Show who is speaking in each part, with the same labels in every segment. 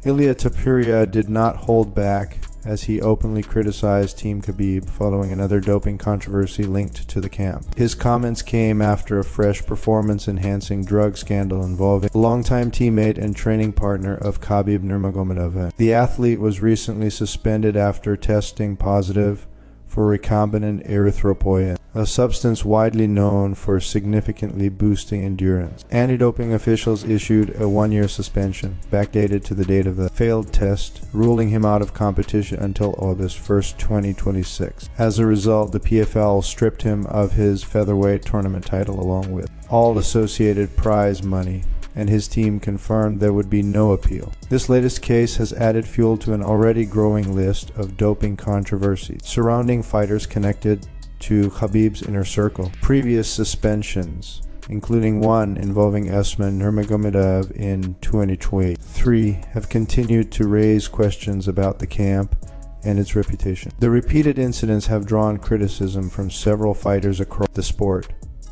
Speaker 1: Ilia Topuria did not hold back as he openly criticized Team Khabib following another doping controversy linked to the camp. His comments came after a fresh performance-enhancing drug scandal involving a longtime teammate and training partner of Khabib Nurmagomedov. The athlete was recently suspended after testing positive for recombinant erythropoietin, a substance widely known for significantly boosting endurance. Anti-doping officials issued a one-year suspension, backdated to the date of the failed test, ruling him out of competition until August 1, 2026. As a result, the PFL stripped him of his featherweight tournament title along with all associated prize money, and his team confirmed there would be no appeal. This latest case has added fuel to an already growing list of doping controversies surrounding fighters connected to Khabib's inner circle. Previous suspensions, including one involving Usman Nurmagomedov in 2023, have continued to raise questions about the camp and its reputation. The repeated incidents have drawn criticism from several fighters across the sport,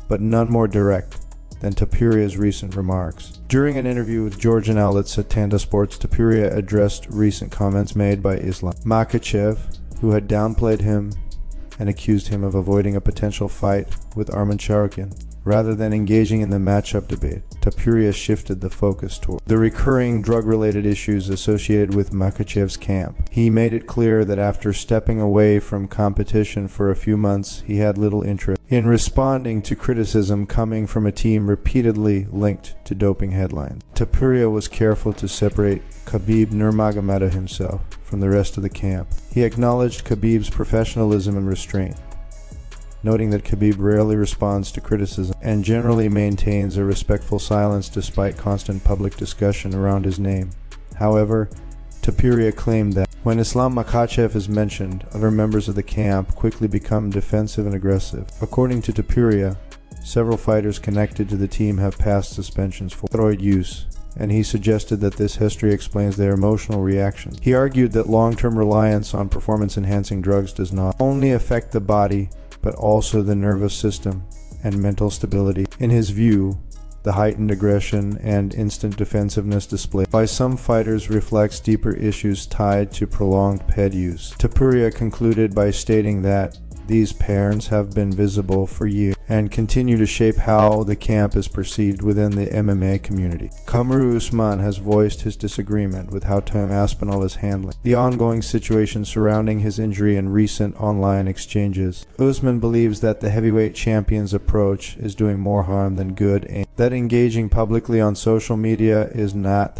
Speaker 1: but none more direct than Topuria's recent remarks. During an interview with Georgian outlets at Tanda Sports, Topuria addressed recent comments made by Islam Makhachev, who had downplayed him and accused him of avoiding a potential fight with Arman Tsarukyan. Rather than engaging in the matchup debate, Topuria shifted the focus toward the recurring drug-related issues associated with Makhachev's camp. He made it clear that after stepping away from competition for a few months, he had little interest in responding to criticism coming from a team repeatedly linked to doping headlines. Topuria was careful to separate Khabib Nurmagomedov himself from the rest of the camp. He acknowledged Khabib's professionalism and restraint, noting that Khabib rarely responds to criticism and generally maintains a respectful silence despite constant public discussion around his name. However, Topuria claimed that when Islam Makhachev is mentioned, other members of the camp quickly become defensive and aggressive. According to Topuria, several fighters connected to the team have passed suspensions for steroid use, and he suggested that this history explains their emotional reactions. He argued that long-term reliance on performance-enhancing drugs does not only affect the body, but also the nervous system and mental stability. In his view, the heightened aggression and instant defensiveness displayed by some fighters reflects deeper issues tied to prolonged PED use. Topuria concluded by stating that these patterns have been visible for years and continue to shape how the camp is perceived within the MMA community. Kamaru Usman has voiced his disagreement with how Team Aspinall is handling the ongoing situation surrounding his injury and recent online exchanges. Usman believes that the heavyweight champion's approach is doing more harm than good, and that engaging publicly on social media is not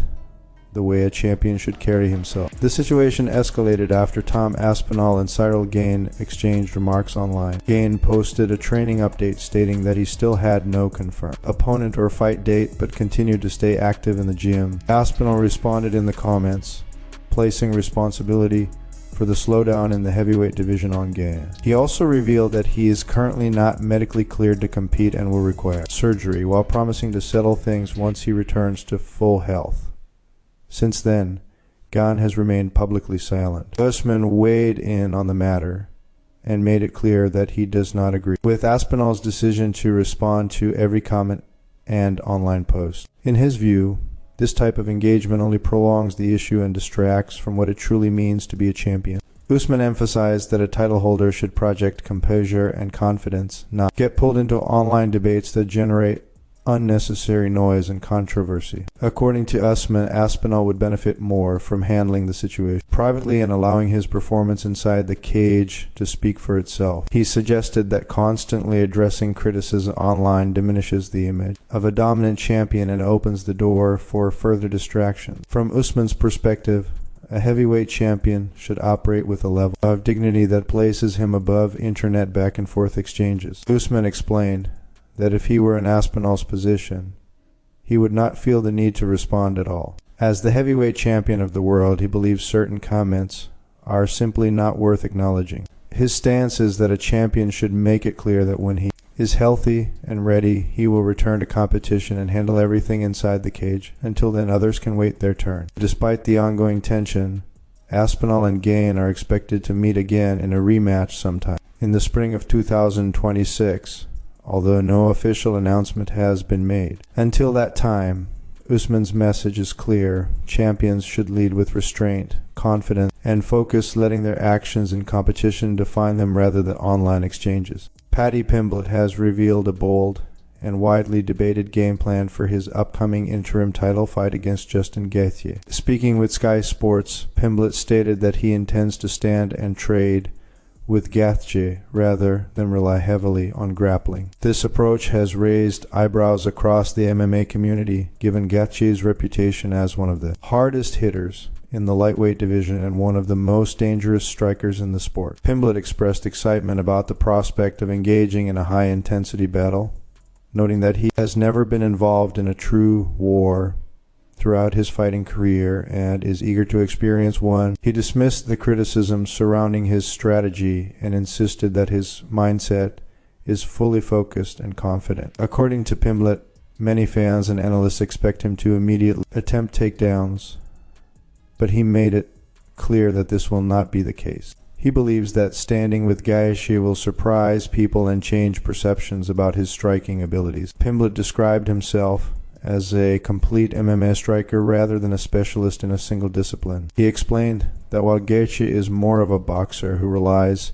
Speaker 1: the way a champion should carry himself. The situation escalated after Tom Aspinall and Cyril Gane exchanged remarks online. Gane posted a training update stating that he still had no confirmed opponent or fight date but continued to stay active in the gym. Aspinall responded in the comments, placing responsibility for the slowdown in the heavyweight division on Gathje. He also revealed that he is currently not medically cleared to compete and will require surgery, while promising to settle things once he returns to full health. Since then, Gane has remained publicly silent. Usman weighed in on the matter and made it clear that he does not agree with Aspinall's decision to respond to every comment and online post. In his view, this type of engagement only prolongs the issue and distracts from what it truly means to be a champion. Usman emphasized that a title holder should project composure and confidence, not get pulled into online debates that generate unnecessary noise and controversy. According to Usman, Aspinall would benefit more from handling the situation privately and allowing his performance inside the cage to speak for itself. He suggested that constantly addressing criticism online diminishes the image of a dominant champion and opens the door for further distraction. From Usman's perspective, a heavyweight champion should operate with a level of dignity that places him above internet back-and-forth exchanges. Usman explained that if he were in Aspinall's position, he would not feel the need to respond at all. As the heavyweight champion of the world, he believes certain comments are simply not worth acknowledging. His stance is that a champion should make it clear that when he is healthy and ready, he will return to competition and handle everything inside the cage. Until then, others can wait their turn. Despite the ongoing tension, Aspinall and Gane are expected to meet again in a rematch sometime in the spring of 2026. Although no official announcement has been made. Until that time, Usman's message is clear: champions should lead with restraint, confidence, and focus, letting their actions in competition define them rather than online exchanges. Paddy Pimblett has revealed a bold and widely debated game plan for his upcoming interim title fight against Gathje. Speaking with Sky Sports, Pimblett stated that he intends to stand and trade with Gathje rather than rely heavily on grappling. This approach has raised eyebrows across the MMA community, given Gaethje's reputation as one of the hardest hitters in the lightweight division and one of the most dangerous strikers in the sport. Pimblett expressed excitement about the prospect of engaging in a high-intensity battle, noting that he has never been involved in a true war throughout his fighting career and is eager to experience one. He dismissed the criticism surrounding his strategy and insisted that his mindset is fully focused and confident. According to Pimblett, many fans and analysts expect him to immediately attempt takedowns, but he made it clear that this will not be the case. He believes that standing with Gaethje will surprise people and change perceptions about his striking abilities. Pimblett described himself as a complete MMA striker rather than a specialist in a single discipline. He explained that while Gaethje is more of a boxer who relies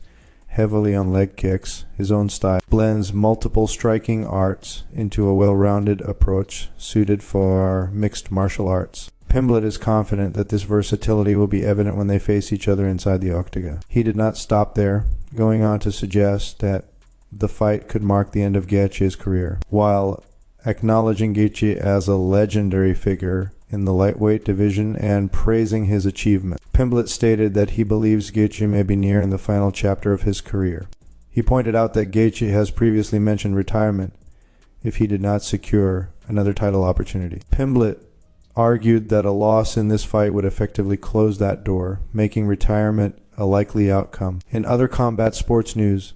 Speaker 1: heavily on leg kicks, his own style blends multiple striking arts into a well-rounded approach suited for mixed martial arts. Pimblett is confident that this versatility will be evident when they face each other inside the octagon. He did not stop there, going on to suggest that the fight could mark the end of Gaethje's career. While acknowledging Gaethje as a legendary figure in the lightweight division and praising his achievement, Pimblett stated that he believes Gaethje may be nearing the final chapter of his career. He pointed out that Gaethje has previously mentioned retirement if he did not secure another title opportunity. Pimblett argued that a loss in this fight would effectively close that door, making retirement a likely outcome. In other combat sports news,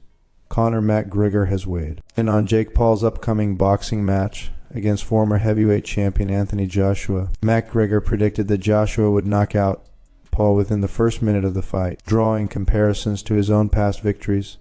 Speaker 1: Conor McGregor has weighed in on Jake Paul's upcoming boxing match against former heavyweight champion Anthony Joshua. McGregor predicted that Joshua would knock out Paul within the first minute of the fight. Drawing comparisons to his own past victories,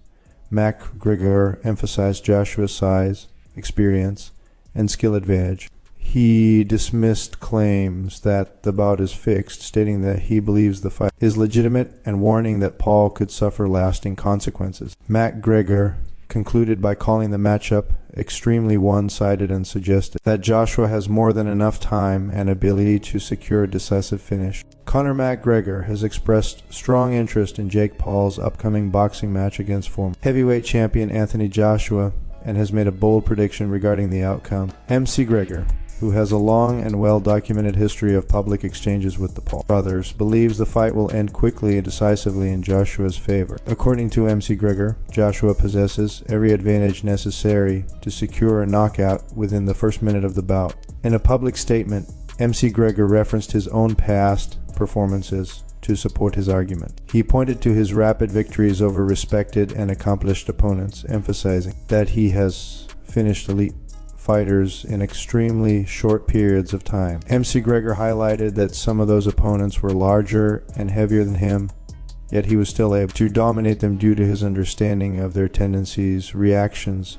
Speaker 1: McGregor emphasized Joshua's size, experience, and skill advantage. He dismissed claims that the bout is fixed, stating that he believes the fight is legitimate and warning that Paul could suffer lasting consequences. McGregor concluded by calling the matchup extremely one-sided and suggested that Joshua has more than enough time and ability to secure a decisive finish. Conor McGregor has expressed strong interest in Jake Paul's upcoming boxing match against former heavyweight champion Anthony Joshua and has made a bold prediction regarding the outcome. McGregor, who has a long and well-documented history of public exchanges with the Paul brothers, believes the fight will end quickly and decisively in Joshua's favor. According to McGregor, Joshua possesses every advantage necessary to secure a knockout within the first minute of the bout. In a public statement, McGregor referenced his own past performances to support his argument. He pointed to his rapid victories over respected and accomplished opponents, emphasizing that he has finished elite fighters in extremely short periods of time. McGregor highlighted that some of those opponents were larger and heavier than him, yet he was still able to dominate them due to his understanding of their tendencies, reactions,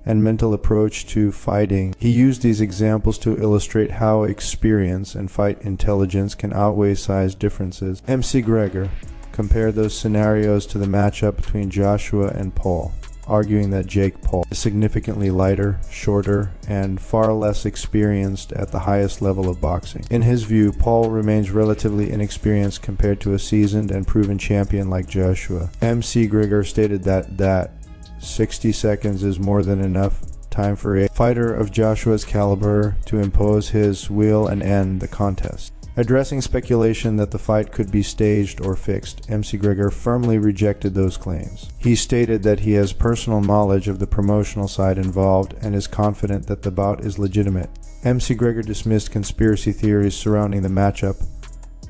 Speaker 1: and mental approach to fighting. He used these examples to illustrate how experience and fight intelligence can outweigh size differences. McGregor compared those scenarios to the matchup between Joshua and Paul, arguing that Jake Paul is significantly lighter, shorter, and far less experienced at the highest level of boxing. In his view, Paul remains relatively inexperienced compared to a seasoned and proven champion like Joshua. McGregor stated that 60 seconds is more than enough time for a fighter of Joshua's caliber to impose his will and end the contest. Addressing speculation that the fight could be staged or fixed, McGregor firmly rejected those claims. He stated that he has personal knowledge of the promotional side involved and is confident that the bout is legitimate. McGregor dismissed conspiracy theories surrounding the matchup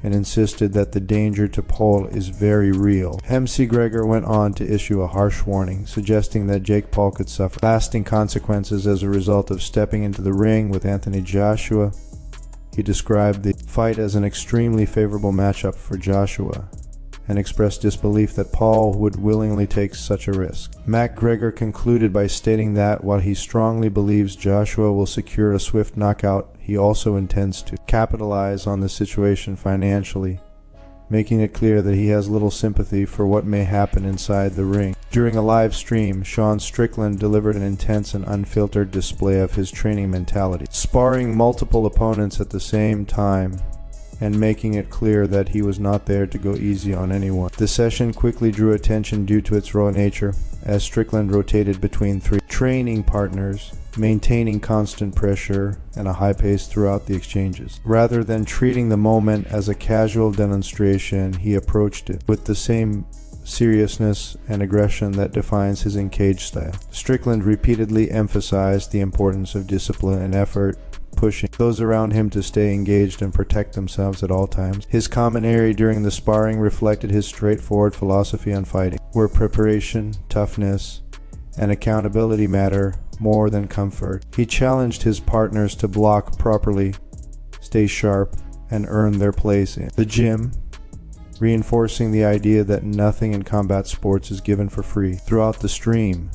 Speaker 1: and insisted that the danger to Paul is very real. McGregor went on to issue a harsh warning, suggesting that Jake Paul could suffer lasting consequences as a result of stepping into the ring with Anthony Joshua. He described the fight as an extremely favorable matchup for Joshua and expressed disbelief that Paul would willingly take such a risk. McGregor concluded by stating that while he strongly believes Joshua will secure a swift knockout, he also intends to capitalize on the situation financially, making it clear that he has little sympathy for what may happen inside the ring. During a live stream, Strickland delivered an intense and unfiltered display of his training mentality, sparring multiple opponents at the same time and making it clear that he was not there to go easy on anyone. The session quickly drew attention due to its raw nature, as Strickland rotated between three training partners, maintaining constant pressure and a high pace throughout the exchanges. Rather than treating the moment as a casual demonstration, he approached it with the same seriousness and aggression that defines his in-cage style. Strickland repeatedly emphasized the importance of discipline and effort, pushing those around him to stay engaged and protect themselves at all times. His commentary during the sparring reflected his straightforward philosophy on fighting, where preparation, toughness, and accountability matter more than comfort. He challenged his partners to block properly, stay sharp, and earn their place in the gym, reinforcing the idea that nothing in combat sports is given for free. Throughout the stream,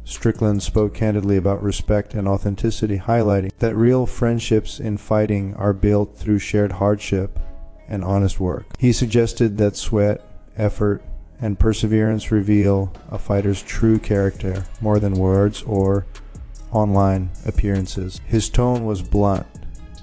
Speaker 1: Strickland spoke candidly about respect and authenticity, highlighting that real friendships in fighting are built through shared hardship and honest work. He suggested that sweat, effort, and perseverance reveal a fighter's true character more than words or online appearances. His tone was blunt,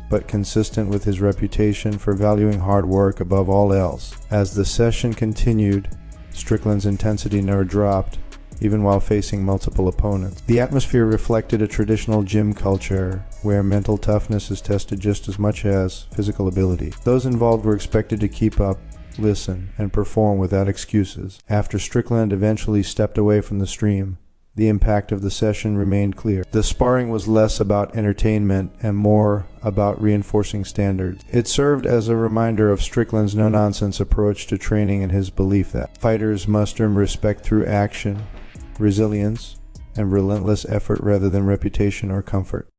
Speaker 1: but consistent with his reputation for valuing hard work above all else. As the session continued, Strickland's intensity never dropped, even while facing multiple opponents. The atmosphere reflected a traditional gym culture where mental toughness is tested just as much as physical ability. Those involved were expected to keep up, listen, and perform without excuses. After Strickland eventually stepped away from the stream, the impact of the session remained clear. The sparring was less about entertainment and more about reinforcing standards. It served as a reminder of Strickland's no-nonsense approach to training and his belief that fighters must earn respect through action, resilience, and relentless effort rather than reputation or comfort.